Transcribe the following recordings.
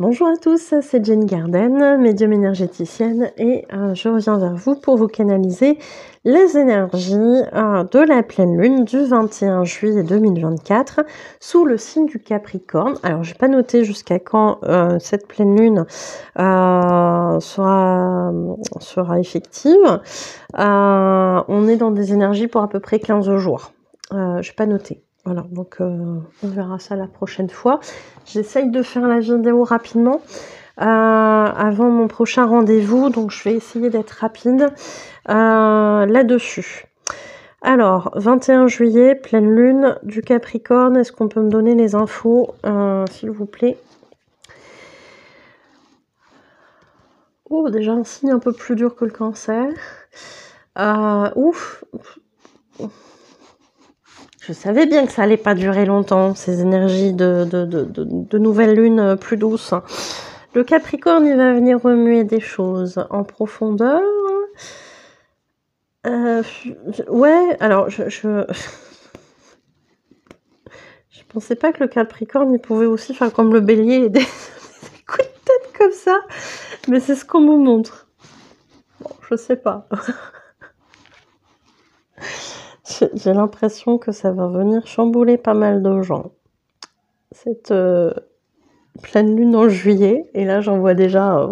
Bonjour à tous, c'est Jenny Garden, médium énergéticienne et je reviens vers vous pour vous canaliser les énergies de la pleine lune du 21 juillet 2024 sous le signe du Capricorne. Alors j'ai pas noté jusqu'à quand cette pleine lune sera effective. On est dans des énergies pour à peu près 15 jours. J'ai pas noté. Voilà, donc on verra ça la prochaine fois. J'essaye de faire la vidéo rapidement avant mon prochain rendez-vous, donc je vais essayer d'être rapide là-dessus. Alors, 21 juillet, pleine lune du Capricorne. Est-ce qu'on peut me donner les infos, s'il vous plaît? Oh, déjà un signe un peu plus dur que le cancer. Ouf. Je savais bien que ça allait pas durer longtemps, ces énergies de nouvelle lune plus douce. Le Capricorne, il va venir remuer des choses en profondeur. Ouais, alors je pensais pas que le Capricorne, il pouvait aussi faire comme le Bélier, des coups de tête comme ça, mais c'est ce qu'on me montre. Bon, je sais pas. J'ai l'impression que ça va venir chambouler pas mal de gens. Cette pleine lune en juillet, et là j'en vois déjà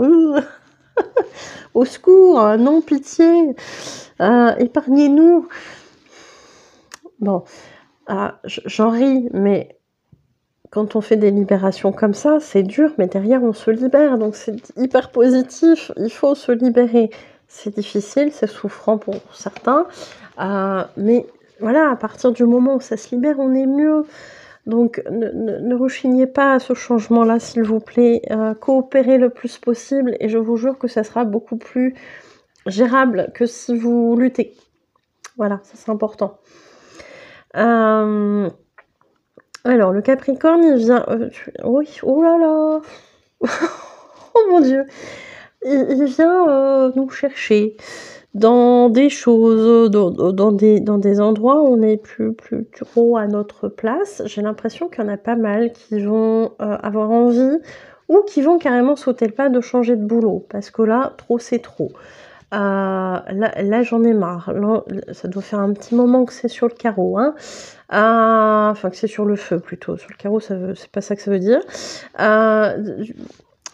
au secours, non, pitié, épargnez-nous. Bon, j'en ris, mais quand on fait des libérations comme ça, c'est dur, mais derrière on se libère, donc c'est hyper positif, il faut se libérer. C'est difficile, c'est souffrant pour certains, mais voilà, à partir du moment où ça se libère, on est mieux. Donc ne rechignez pas à ce changement-là, s'il vous plaît. Coopérez le plus possible et je vous jure que ça sera beaucoup plus gérable que si vous luttez. Voilà, ça c'est important. Alors, le Capricorne, il vient... oui, oh là là. Oh mon Dieu. Il vient nous chercher dans des choses, dans des endroits où on n'est plus trop à notre place. J'ai l'impression qu'il y en a pas mal qui vont avoir envie ou qui vont carrément sauter le pas de changer de boulot. Parce que là, trop c'est trop. Là j'en ai marre. Là, ça doit faire un petit moment que c'est sur le carreau. Hein. Enfin, que c'est sur le feu plutôt. Sur le carreau, c'est pas ça que ça veut dire.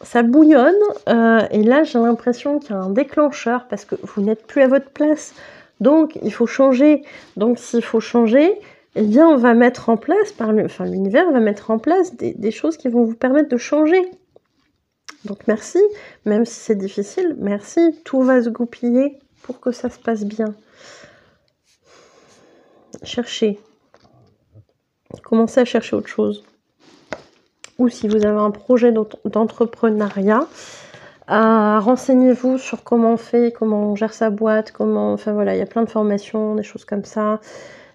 Ça bouillonne et là j'ai l'impression qu'il y a un déclencheur parce que vous n'êtes plus à votre place, donc il faut changer. Donc s'il faut changer, eh bien on va mettre en place, l'univers va mettre en place des choses qui vont vous permettre de changer. Donc merci, même si c'est difficile, merci, tout va se goupiller pour que ça se passe bien. Cherchez, commencez à chercher autre chose. Ou si vous avez un projet d'entrepreneuriat, renseignez-vous sur comment on fait, comment on gère sa boîte, enfin voilà, il y a plein de formations, des choses comme ça,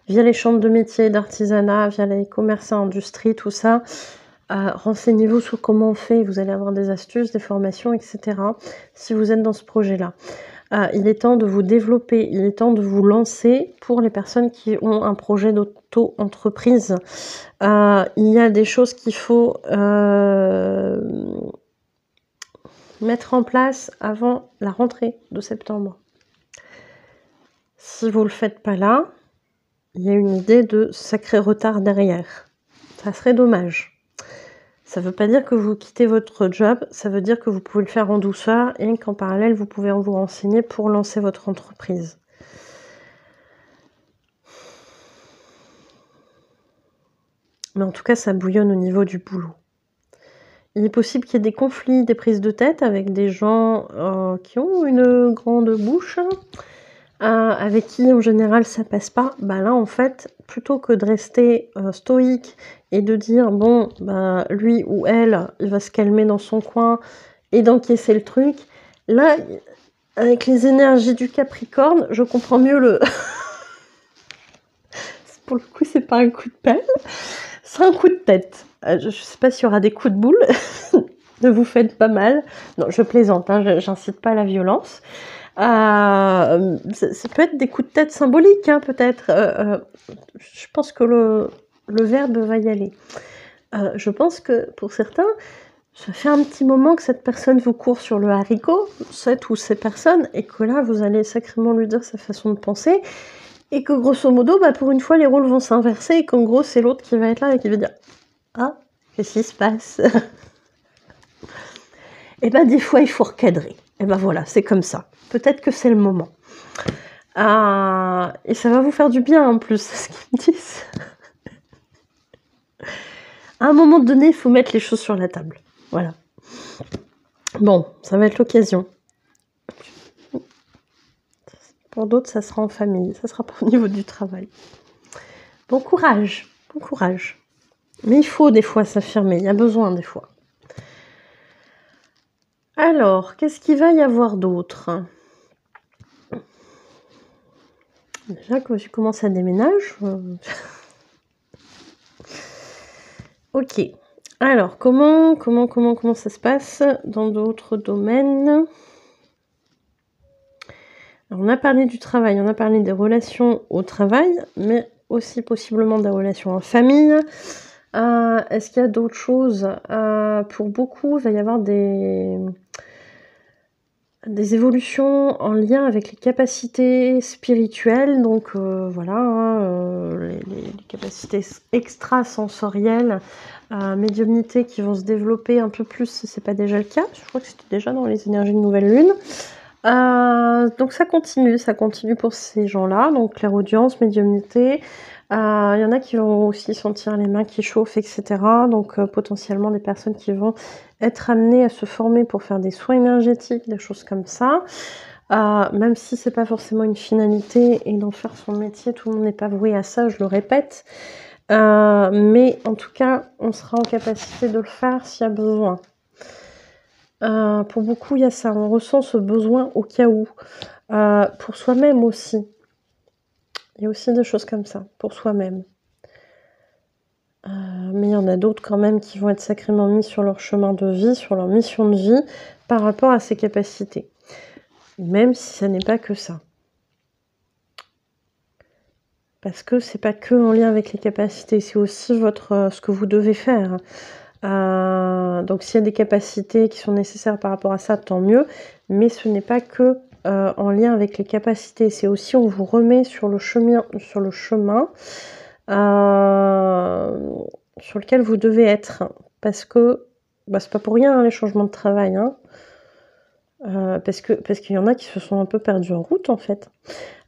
via les chambres de métiers, d'artisanat, via les commerces et industries, tout ça. Renseignez-vous sur comment on fait, vous allez avoir des astuces, des formations, etc. si vous êtes dans ce projet-là. Il est temps de vous développer, il est temps de vous lancer pour les personnes qui ont un projet d'auto-entreprise. Il y a des choses qu'il faut mettre en place avant la rentrée de septembre. Si vous ne le faites pas là, il y a une idée de sacré retard derrière. Ça serait dommage. Ça ne veut pas dire que vous quittez votre job, ça veut dire que vous pouvez le faire en douceur et qu'en parallèle, vous pouvez vous renseigner pour lancer votre entreprise. Mais en tout cas, ça bouillonne au niveau du boulot. Il est possible qu'il y ait des conflits, des prises de tête avec des gens qui ont une grande bouche, avec qui en général ça passe pas. Là en fait, plutôt que de rester stoïque et de dire bon, lui ou elle, il va se calmer dans son coin et d'encaisser le truc, là, avec les énergies du Capricorne, je comprends mieux le... Pour le coup, c'est pas un coup de pelle, c'est un coup de tête. Je sais pas s'il y aura des coups de boule, ne vous faites pas mal. Non, je plaisante, hein, j'incite pas à la violence. Ça peut être des coups de tête symboliques, hein, peut-être. Je pense que le verbe va y aller. Je pense que pour certains, Ça fait un petit moment que cette personne vous court sur le haricot, cette ou ces personnes, et que là, vous allez sacrément lui dire sa façon de penser, et que grosso modo, bah, pour une fois, les rôles vont s'inverser, et qu'en gros, c'est l'autre qui va être là et qui va dire « Ah, qu'est-ce qui se passe ?» Et ben des fois, il faut recadrer. Et ben voilà, c'est comme ça. Peut-être que c'est le moment. Et ça va vous faire du bien en plus, c'est ce qu'ils me disent. À un moment donné, il faut mettre les choses sur la table. Voilà. Bon, ça va être l'occasion. Pour d'autres, ça sera en famille. Ça sera pas au niveau du travail. Bon courage. Bon courage. Mais il faut des fois s'affirmer. Il y a besoin des fois. Alors, qu'est-ce qu'il va y avoir d'autre ? Déjà, quand tu commences à déménager... Ok. Alors, comment ça se passe dans d'autres domaines ? Alors, on a parlé du travail, on a parlé des relations au travail, mais aussi possiblement des relations en famille. Est-ce qu'il y a d'autres choses ? Pour beaucoup, il va y avoir des évolutions en lien avec les capacités spirituelles, donc voilà, les capacités extrasensorielles, médiumnité qui vont se développer un peu plus si c'est pas déjà le cas. Je crois que c'était déjà dans les énergies de nouvelle lune. Donc ça continue pour ces gens-là, donc clairaudience, médiumnité. Il y en a qui vont aussi sentir les mains qui chauffent, etc. Donc potentiellement des personnes qui vont être amenées à se former pour faire des soins énergétiques, des choses comme ça. Même si c'est pas forcément une finalité et d'en faire son métier, tout le monde n'est pas voué à ça, je le répète. Mais en tout cas, on sera en capacité de le faire s'il y a besoin. Pour beaucoup, il y a ça, on ressent ce besoin au cas où. Pour soi-même aussi. Il y a aussi des choses comme ça, pour soi-même. Mais il y en a d'autres quand même qui vont être sacrément mis sur leur chemin de vie, sur leur mission de vie, par rapport à ces capacités. Même si ça n'est pas que ça. Parce que c'est pas que en lien avec les capacités, c'est aussi ce que vous devez faire. Donc s'il y a des capacités qui sont nécessaires par rapport à ça, tant mieux. Mais ce n'est pas que en lien avec les capacités, c'est aussi on vous remet sur le chemin sur lequel vous devez être. Parce que c'est pas pour rien hein, les changements de travail. Hein. Parce qu'il y en a qui se sont un peu perdus en route en fait.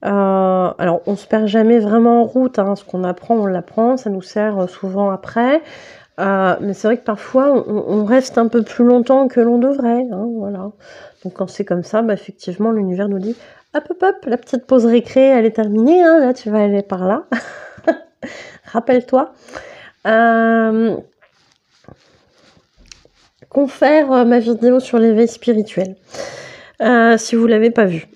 Alors on se perd jamais vraiment en route, hein. Ce qu'on apprend, on l'apprend, ça nous sert souvent après. Mais c'est vrai que parfois on reste un peu plus longtemps que l'on devrait, hein, voilà. Donc quand c'est comme ça, effectivement l'univers nous dit hop hop hop, la petite pause récré elle est terminée, hein, là tu vas aller par là. Rappelle-toi. Confère ma vidéo sur l'éveil spirituel. Si vous l'avez pas vue.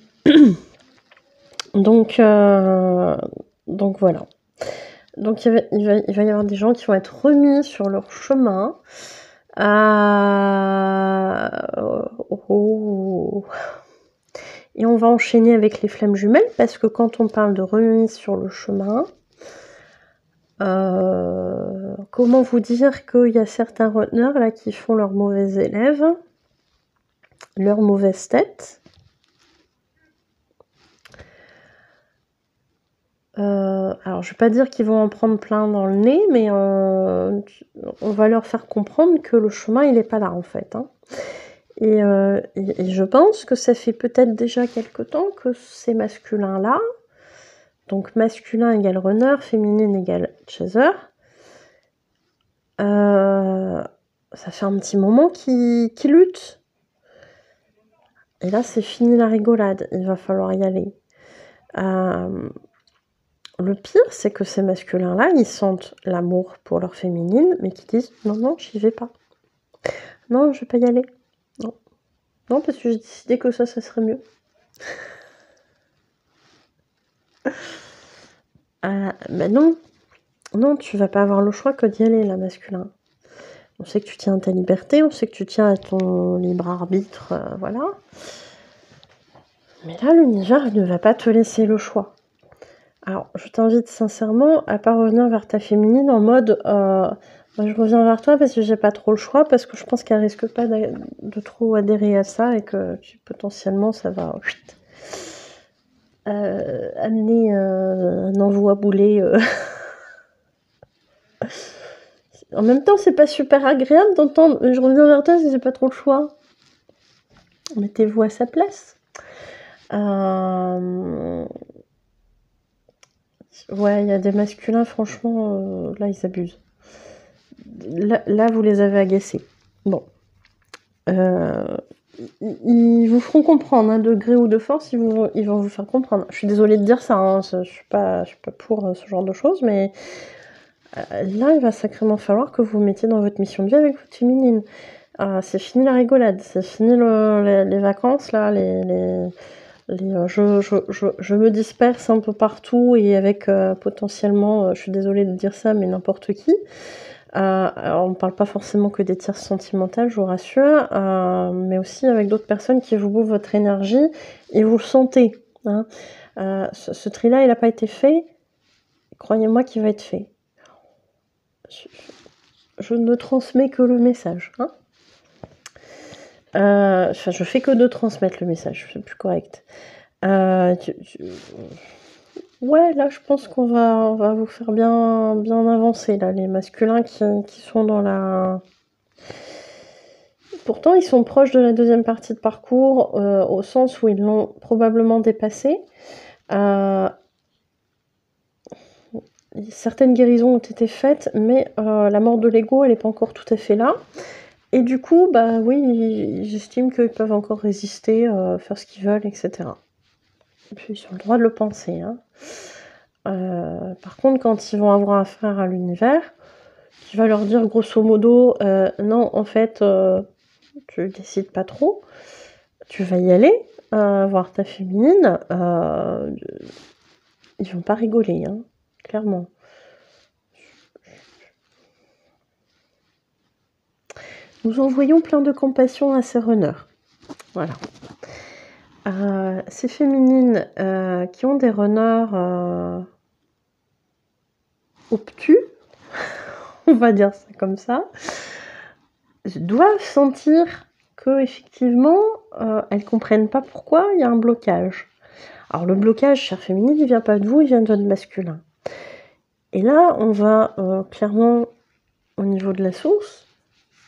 Donc voilà. Donc il va y avoir des gens qui vont être remis sur leur chemin. Et on va enchaîner avec les flammes jumelles, parce que quand on parle de remise sur le chemin, comment vous dire qu'il y a certains reteneurs là qui font leurs mauvais élèves, leur mauvaise tête. Alors je vais pas dire qu'ils vont en prendre plein dans le nez, mais on va leur faire comprendre que le chemin il est pas là en fait. Hein. Et je pense que ça fait peut-être déjà quelque temps que ces masculins-là, donc masculin égale runner, féminine égale chaser, ça fait un petit moment qu'ils luttent. Et là, c'est fini la rigolade, il va falloir y aller. Le pire, c'est que ces masculins-là, ils sentent l'amour pour leur féminine, mais qui disent « Non, j'y vais pas. Non, je vais pas y aller. Non. Non, parce que j'ai décidé que ça serait mieux. » Non, tu vas pas avoir le choix que d'y aller, là, masculin. On sait que tu tiens à ta liberté, on sait que tu tiens à ton libre arbitre, voilà. Mais là, l'univers ne va pas te laisser le choix. Alors, je t'invite sincèrement à pas revenir vers ta féminine en mode Bah, je reviens vers toi parce que j'ai pas trop le choix, parce que je pense qu'elle risque pas de trop adhérer à ça et que potentiellement ça va amener un envoi boulet. En même temps, c'est pas super agréable d'entendre. Je reviens vers toi si j'ai pas trop le choix. Mettez-vous à sa place. Ouais, il y a des masculins, franchement, là, ils abusent. Là, vous les avez agacés. Bon. Ils vous feront comprendre, hein, de gré ou de force, ils vont vous faire comprendre. Je suis désolée de dire ça, hein, je suis pas pour ce genre de choses, mais là, il va sacrément falloir que vous vous mettiez dans votre mission de vie avec votre féminine. C'est fini la rigolade, c'est fini les vacances, là, je me disperse un peu partout et avec potentiellement, je suis désolée de dire ça, mais n'importe qui. Alors on ne parle pas forcément que des tirs sentimentales, je vous rassure, mais aussi avec d'autres personnes qui vous bouffent votre énergie et vous le sentez. Hein. Ce tri-là, il n'a pas été fait. Croyez-moi qu'il va être fait. Je ne transmets que le message. Hein. Je fais que de transmettre le message, c'est plus correct. Ouais, là, je pense qu'on va vous faire bien avancer, là, les masculins qui sont dans la... Pourtant, ils sont proches de la deuxième partie de parcours, au sens où ils l'ont probablement dépassé. Certaines guérisons ont été faites, mais la mort de l'ego, elle n'est pas encore tout à fait là. Et du coup, bah oui, j'estime qu'ils peuvent encore résister, faire ce qu'ils veulent, etc. Et puis, ils ont le droit de le penser. Hein. Par contre, quand ils vont avoir affaire à l'univers, tu vas leur dire grosso modo, non, en fait, tu décides pas trop, tu vas y aller, voir ta féminine, ils vont pas rigoler, hein, clairement. Nous envoyons plein de compassion à ces runners. Voilà. Ces féminines qui ont des runners obtus, on va dire ça comme ça, doivent sentir que effectivement elles comprennent pas pourquoi il y a un blocage. Alors le blocage, chère féminine, il vient pas de vous, il vient de votre masculin. Et là, on va clairement, au niveau de la source,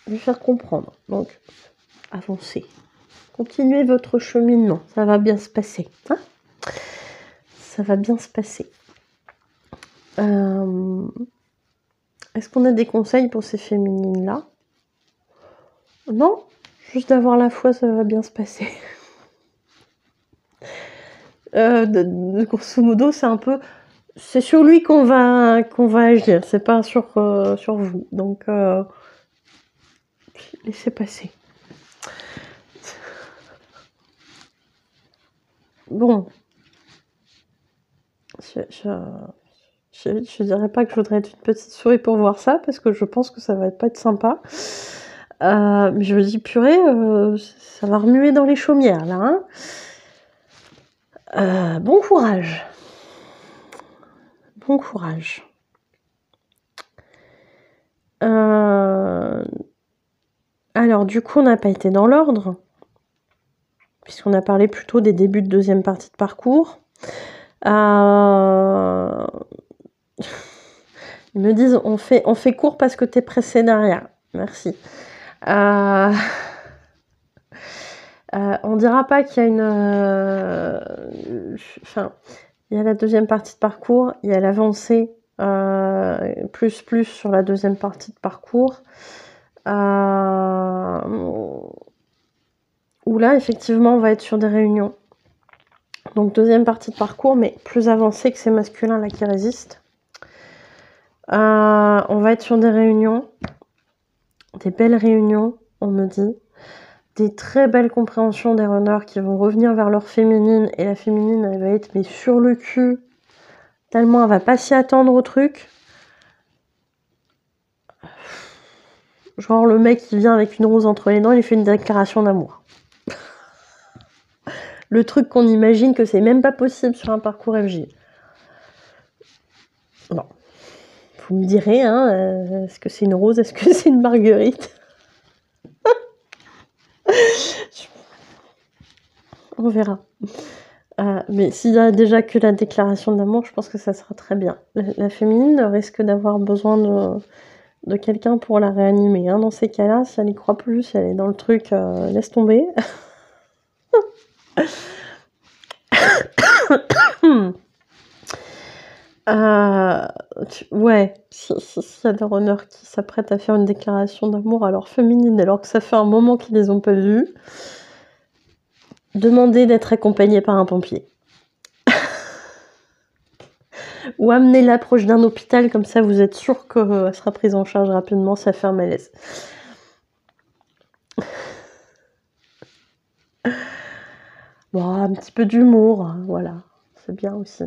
lui faire comprendre. Donc, avancez. Continuez votre cheminement, ça va bien se passer. Hein, ça va bien se passer. Est-ce qu'on a des conseils pour ces féminines-là? Non, juste d'avoir la foi, ça va bien se passer. Grosso modo, c'est un peu... C'est sur lui qu'on va agir, c'est pas sur vous. Donc, laissez passer. Bon. Je dirais pas que je voudrais être une petite souris pour voir ça, parce que je pense que ça va pas être sympa. Mais je me dis, purée, ça va remuer dans les chaumières, là. Hein. Bon courage. Bon courage. Alors, du coup, on n'a pas été dans l'ordre, puisqu'on a parlé plutôt des débuts de deuxième partie de parcours. Ils me disent, on fait court parce que t'es pressé derrière. Merci. On dira pas qu'il y a enfin, il y a la deuxième partie de parcours, il y a l'avancée plus sur la deuxième partie de parcours. Où là, effectivement, on va être sur des réunions. Donc, deuxième partie de parcours, mais plus avancée que ces masculins-là qui résistent. On va être sur des réunions, des belles réunions, on me dit. Des très belles compréhensions des runners qui vont revenir vers leur féminine, et la féminine, elle va être mais sur le cul, tellement elle va pas s'y attendre au truc. Genre le mec qui vient avec une rose entre les dents, il fait une déclaration d'amour. Le truc qu'on imagine que c'est même pas possible sur un parcours FJ. Non. vous me direz, hein, est-ce que c'est une rose, est-ce que c'est une marguerite? On verra. Mais s'il y a déjà que la déclaration d'amour, je pense que ça sera très bien. La féminine risque d'avoir besoin de quelqu'un pour la réanimer, hein. Dans ces cas-là, si elle y croit plus, si elle est dans le truc, laisse tomber. Ouais, s'il y a des runners qui s'apprêtent à faire une déclaration d'amour à leur féminine, alors que ça fait un moment qu'ils les ont pas vus, demandez d'être accompagnés par un pompier. Ou amenez-la proche d'un hôpital, comme ça vous êtes sûr qu'elle sera prise en charge rapidement, ça fait un malaise. Bon, un petit peu d'humour, hein, voilà, c'est bien aussi.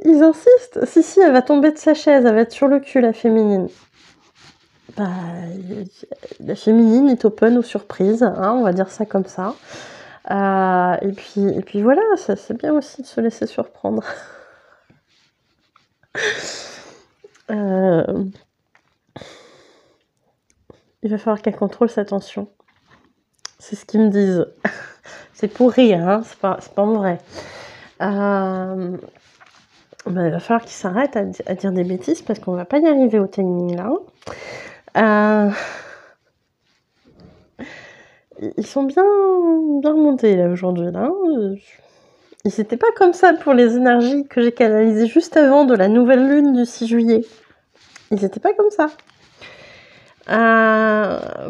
Ils insistent. Si, elle va tomber de sa chaise, elle va être sur le cul, la féminine. Bah, la féminine est open aux surprises, hein, on va dire ça comme ça. Et puis voilà, c'est bien aussi de se laisser surprendre. Il va falloir qu'elle contrôle sa tension. C'est ce qu'ils me disent. C'est pour rire, hein, c'est pas vrai. Bah, il va falloir qu'ils s'arrêtent à dire des bêtises parce qu'on va pas y arriver au timing là. Ils sont bien remontés là aujourd'hui là. Ils étaient pas comme ça pour les énergies que j'ai canalisées juste avant de la nouvelle lune du 6 juillet. Ils étaient pas comme ça.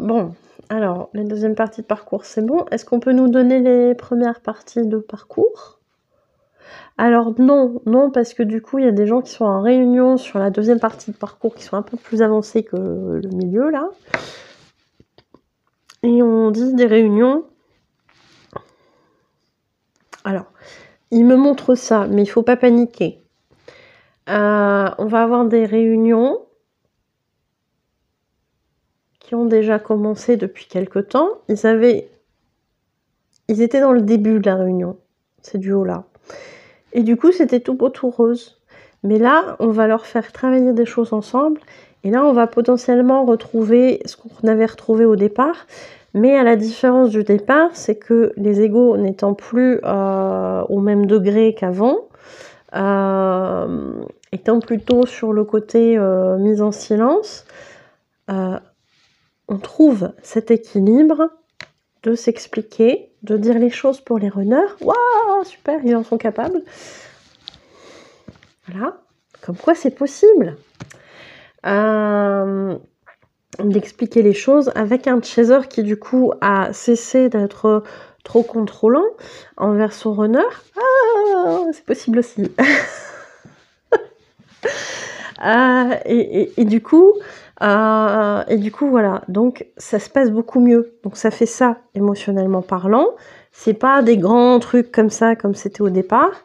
Bon, alors, la deuxième partie de parcours, c'est bon. Est-ce qu'on peut nous donner les premières parties de parcours? Alors non, parce que du coup, il y a des gens qui sont en réunion sur la deuxième partie de parcours qui sont un peu plus avancés que le milieu, là. Et on dit des réunions. Alors, ils me montrent ça, mais il faut pas paniquer. On va avoir des réunions qui ont déjà commencé depuis quelque temps. Ils étaient dans le début de la réunion, ces duos-là. Et du coup, c'était tout beau, tout rose. Mais là, on va leur faire travailler des choses ensemble. Et là, on va potentiellement retrouver ce qu'on avait retrouvé au départ. Mais à la différence du départ, c'est que les égos n'étant plus au même degré qu'avant, étant plutôt sur le côté mise en silence, on trouve cet équilibre de s'expliquer, de dire les choses pour les runners. Waouh, super, ils en sont capables. Voilà, comme quoi c'est possible. D'expliquer les choses avec un chaser qui du coup a cessé d'être trop contrôlant envers son runner. Ah, c'est possible aussi. Et du coup, voilà. Donc, ça se passe beaucoup mieux. Donc, ça fait ça, émotionnellement parlant. C'est pas des grands trucs comme ça, comme c'était au départ.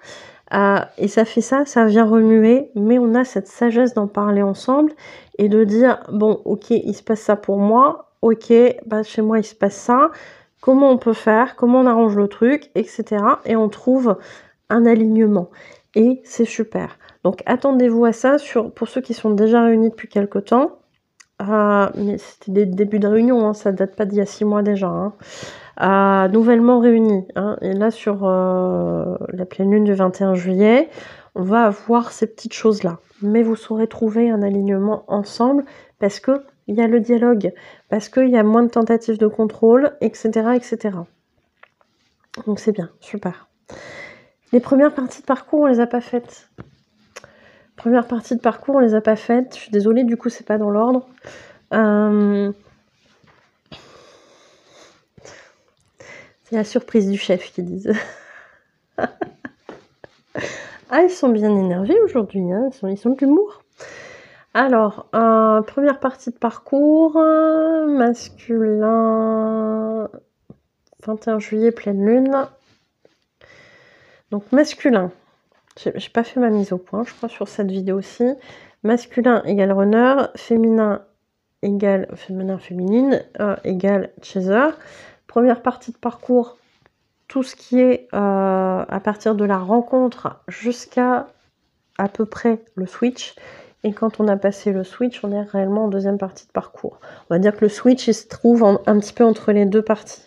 Et ça fait ça vient remuer. Mais on a cette sagesse d'en parler ensemble et de dire, bon, ok, il se passe ça pour moi. Ok, bah, chez moi, il se passe ça. Comment on peut faire? Comment on arrange le truc? Etc. Et on trouve un alignement. Et c'est super. Donc attendez-vous à ça pour ceux qui sont déjà réunis depuis quelque temps. Mais c'était des débuts de réunion, hein, ça date pas d'il y a 6 mois déjà. Hein. Nouvellement réunis. Hein, et là sur la pleine lune du 21 juillet, on va avoir ces petites choses-là. Mais vous saurez trouver un alignement ensemble parce que il y a le dialogue, parce qu'il y a moins de tentatives de contrôle, etc. etc. Donc c'est bien, super. Les premières parties de parcours, on les a pas faites. Première partie de parcours, on les a pas faites. Je suis désolée, du coup, c'est pas dans l'ordre. C'est la surprise du chef qu'ils disent. Ah, ils sont bien énervés aujourd'hui, hein. Ils sont de l'humour. Alors, première partie de parcours, masculin, 21 juillet, pleine lune. Donc, masculin. J'ai pas fait ma mise au point, je crois, sur cette vidéo-ci. Masculin égale runner, féminin égale féminine égale chaser. Première partie de parcours, tout ce qui est à partir de la rencontre jusqu'à à peu près le switch. Et quand on a passé le switch, on est réellement en deuxième partie de parcours. On va dire que le switch, il se trouve un petit peu entre les deux parties.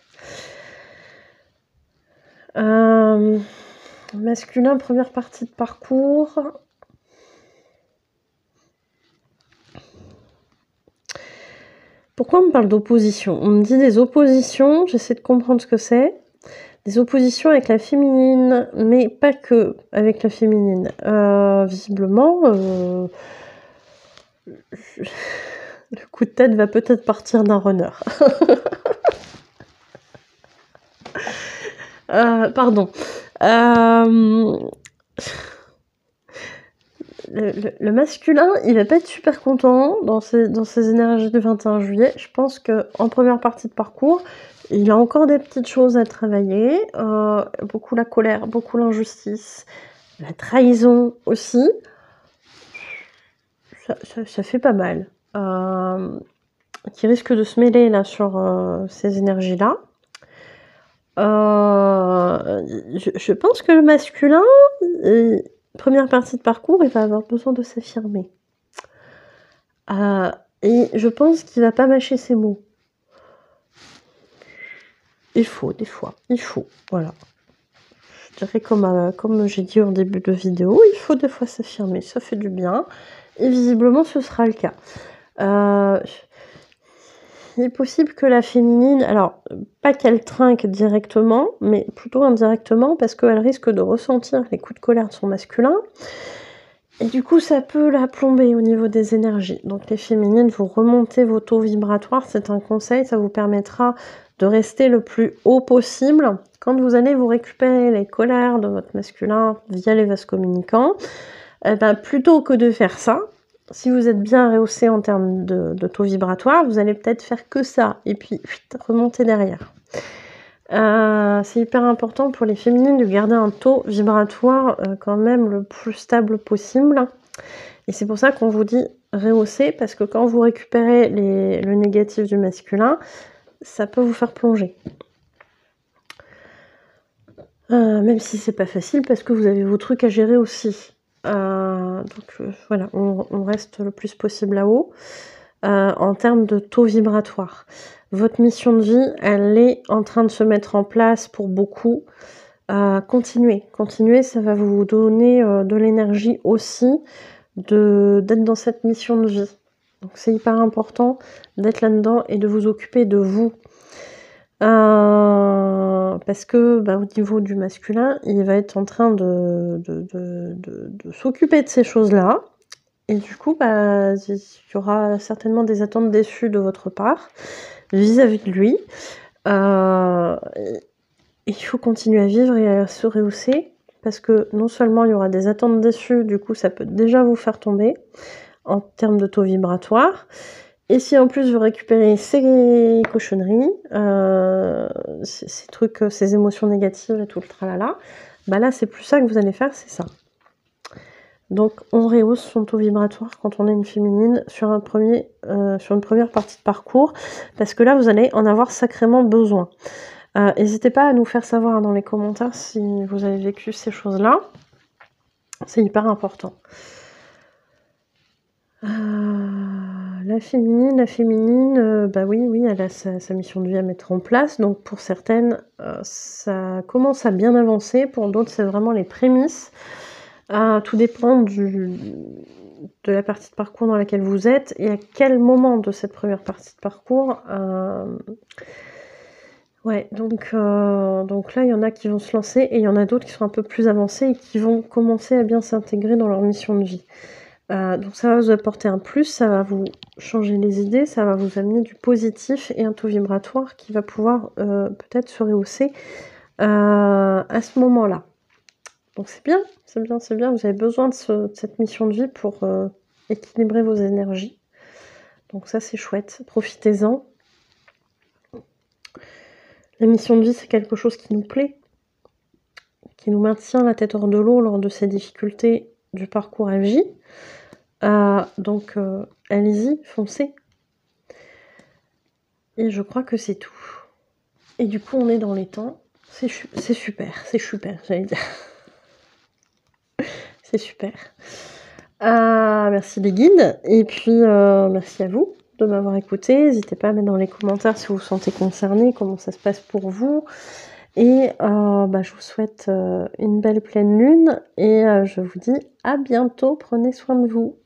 Masculin, première partie de parcours. Pourquoi on me parle d'opposition? On me dit des oppositions, j'essaie de comprendre ce que c'est. Des oppositions avec la féminine, mais pas que avec la féminine. Visiblement, le coup de tête va peut-être partir d'un runner. Pardon. Le masculin, il va pas être super content dans ses énergies du 21 juillet. Je pense qu'en première partie de parcours, il a encore des petites choses à travailler. Beaucoup la colère, beaucoup l'injustice, la trahison aussi. Ça fait pas mal. Qui risque de se mêler là sur ces énergies-là. Je pense que le masculin, première partie de parcours, il va avoir besoin de s'affirmer. Et je pense qu'il va pas mâcher ses mots. Il faut, des fois. Il faut, voilà. Je dirais comme j'ai dit en début de vidéo, il faut des fois s'affirmer. Ça fait du bien. Et visiblement, ce sera le cas. Il est possible que la féminine, alors pas qu'elle trinque directement, mais plutôt indirectement, parce qu'elle risque de ressentir les coups de colère de son masculin. Et du coup, ça peut la plomber au niveau des énergies. Donc les féminines, vous remontez vos taux vibratoires, c'est un conseil, ça vous permettra de rester le plus haut possible. Quand vous allez vous récupérer les colères de votre masculin via les vases communicants, plutôt que de faire ça, si vous êtes bien rehaussé en termes de taux vibratoire, vous allez peut-être faire que ça, et puis remonter derrière. C'est hyper important pour les féminines de garder un taux vibratoire quand même le plus stable possible. Et c'est pour ça qu'on vous dit rehausser, parce que quand vous récupérez le négatif du masculin, ça peut vous faire plonger. Même si c'est pas facile, parce que vous avez vos trucs à gérer aussi. Voilà, on reste le plus possible là-haut. En termes de taux vibratoire, votre mission de vie, elle est en train de se mettre en place pour beaucoup. Continuez, ça va vous donner de l'énergie aussi d'être dans cette mission de vie. Donc c'est hyper important d'être là-dedans et de vous occuper de vous. Parce que au niveau du masculin, il va être en train de s'occuper de ces choses-là. Et du coup, il y aura certainement des attentes déçues de votre part vis-à-vis de lui. Il faut continuer à vivre et à se rehausser, parce que non seulement il y aura des attentes déçues, du coup ça peut déjà vous faire tomber en termes de taux vibratoire. Et si en plus vous récupérez ces cochonneries, ces trucs, ces émotions négatives et tout le tralala, là c'est plus ça que vous allez faire, c'est ça. Donc on rehausse son taux vibratoire quand on est une féminine sur une première partie de parcours, parce que là vous allez en avoir sacrément besoin. N'hésitez pas à nous faire savoir dans les commentaires si vous avez vécu ces choses-là. C'est hyper important. La féminine, oui, elle a sa mission de vie à mettre en place. Donc pour certaines, ça commence à bien avancer. Pour d'autres, c'est vraiment les prémices. Tout dépend de la partie de parcours dans laquelle vous êtes et à quel moment de cette première partie de parcours. Donc là, il y en a qui vont se lancer et il y en a d'autres qui sont un peu plus avancés et qui vont commencer à bien s'intégrer dans leur mission de vie. Donc ça va vous apporter un plus, ça va vous changer les idées, ça va vous amener du positif et un taux vibratoire qui va pouvoir peut-être se rehausser à ce moment-là. Donc c'est bien, vous avez besoin de cette mission de vie pour équilibrer vos énergies. Donc ça c'est chouette, profitez-en. La mission de vie, c'est quelque chose qui nous plaît, qui nous maintient la tête hors de l'eau lors de ces difficultés du parcours FJ. Donc allez-y, foncez. Et je crois que c'est tout. Et du coup, on est dans les temps. C'est super, j'allais dire. c'est super. Merci les guides et puis, merci à vous de m'avoir écoutée. N'hésitez pas à mettre dans les commentaires si vous vous sentez concerné, comment ça se passe pour vous et je vous souhaite, une belle pleine lune et je vous dis à bientôt. Prenez soin de vous.